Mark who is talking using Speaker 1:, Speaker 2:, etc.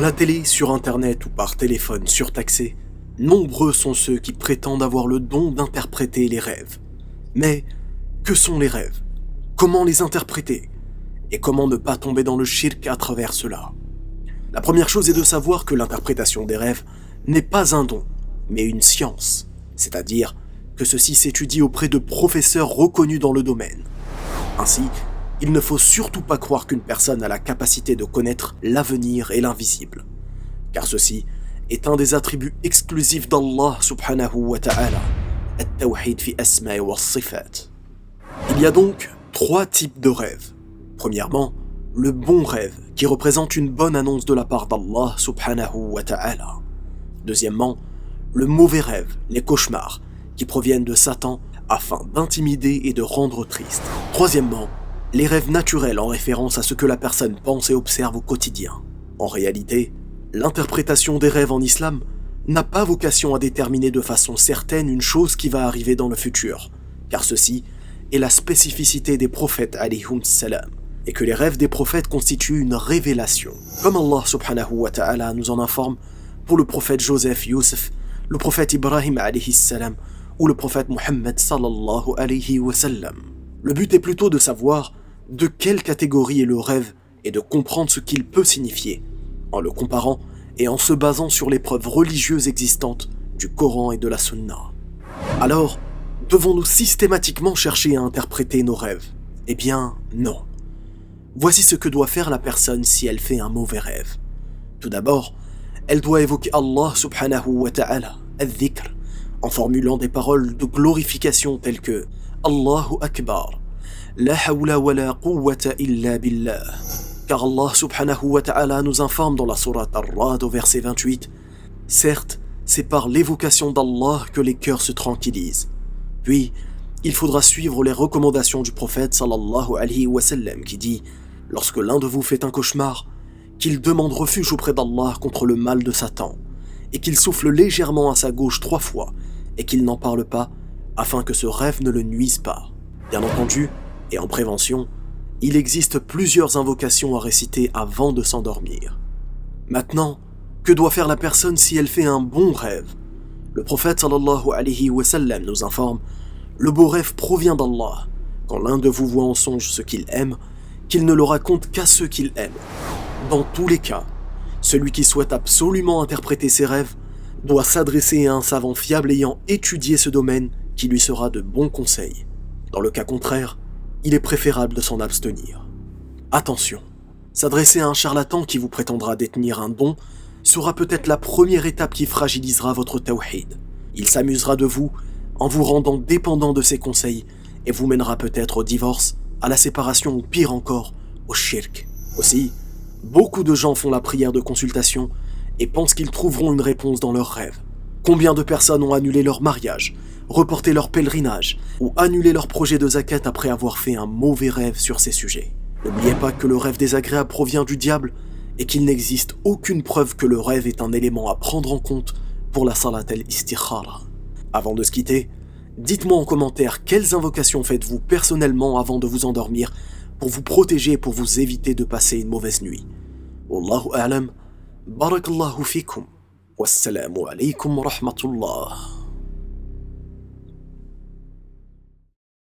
Speaker 1: À la télé, sur internet ou par téléphone surtaxé, nombreux sont ceux qui prétendent avoir le don d'interpréter les rêves. Mais que sont les rêves? Comment les interpréter? Et comment ne pas tomber dans le shirk à travers cela? La première chose est de savoir que l'interprétation des rêves n'est pas un don, mais une science, c'est-à-dire que ceci s'étudie auprès de professeurs reconnus dans le domaine. Ainsi, il ne faut surtout pas croire qu'une personne a la capacité de connaître l'avenir et l'invisible, car ceci est un des attributs exclusifs d'Allah subhanahu wa ta'ala, at-tawhid fi asma'i wa sifat. Il y a donc 3 types de rêves. Premièrement, le bon rêve, qui représente une bonne annonce de la part d'Allah subhanahu wa ta'ala. Deuxièmement, le mauvais rêve, les cauchemars, qui proviennent de Satan afin d'intimider et de rendre triste. Troisièmement, les rêves naturels en référence à ce que la personne pense et observe au quotidien. En réalité, l'interprétation des rêves en islam n'a pas vocation à déterminer de façon certaine une chose qui va arriver dans le futur, car ceci est la spécificité des prophètes alayhum salam, et que les rêves des prophètes constituent une révélation. Comme Allah subhanahu wa ta'ala nous en informe pour le prophète Joseph Youssef, le prophète Ibrahim alayhi salam ou le prophète Muhammad sallallahu alayhi wa sallam. Le but est plutôt de savoir de quelle catégorie est le rêve et de comprendre ce qu'il peut signifier, en le comparant et en se basant sur les preuves religieuses existantes du Coran et de la Sunna. Alors, devons-nous systématiquement chercher à interpréter nos rêves? Eh bien, non. Voici ce que doit faire la personne si elle fait un mauvais rêve. Tout d'abord, elle doit évoquer Allah subhanahu wa ta'ala, al-dhikr, en formulant des paroles de glorification telles que Allahu Akbar, la hawla wa la quwwata illa billah. Car Allah subhanahu wa ta'ala nous informe dans la sourate Ar-Ra'd au verset 28, certes, c'est par l'évocation d'Allah que les cœurs se tranquillisent. Puis, il faudra suivre les recommandations du prophète sallallahu alayhi wa sallam qui dit, lorsque l'un de vous fait un cauchemar, qu'il demande refuge auprès d'Allah contre le mal de Satan, et qu'il souffle légèrement à sa gauche 3 fois, et qu'il n'en parle pas, afin que ce rêve ne le nuise pas. Bien entendu, et en prévention, il existe plusieurs invocations à réciter avant de s'endormir. Maintenant, que doit faire la personne si elle fait un bon rêve? Le prophète sallallahu alayhi wa sallam nous informe, le beau rêve provient d'Allah. Quand l'un de vous voit en songe ce qu'il aime, qu'il ne le raconte qu'à ceux qu'il aime. Dans tous les cas, celui qui souhaite absolument interpréter ses rêves doit s'adresser à un savant fiable ayant étudié ce domaine qui lui sera de bons conseils. Dans le cas contraire, il est préférable de s'en abstenir. Attention, s'adresser à un charlatan qui vous prétendra détenir un don sera peut-être la première étape qui fragilisera votre tawhid. Il s'amusera de vous en vous rendant dépendant de ses conseils et vous mènera peut-être au divorce, à la séparation ou pire encore, au shirk. Aussi, beaucoup de gens font la prière de consultation et pensent qu'ils trouveront une réponse dans leurs rêves. Combien de personnes ont annulé leur mariage, reporté leur pèlerinage ou annulé leur projet de zakat après avoir fait un mauvais rêve sur ces sujets? N'oubliez pas que le rêve désagréable provient du diable et qu'il n'existe aucune preuve que le rêve est un élément à prendre en compte pour la salat al-istikhara. Avant de se quitter, dites-moi en commentaire quelles invocations faites-vous personnellement avant de vous endormir pour vous protéger et pour vous éviter de passer une mauvaise nuit. Wallahu a'lam, barakallahu fikum, wassalamu alaykum wa rahmatullah.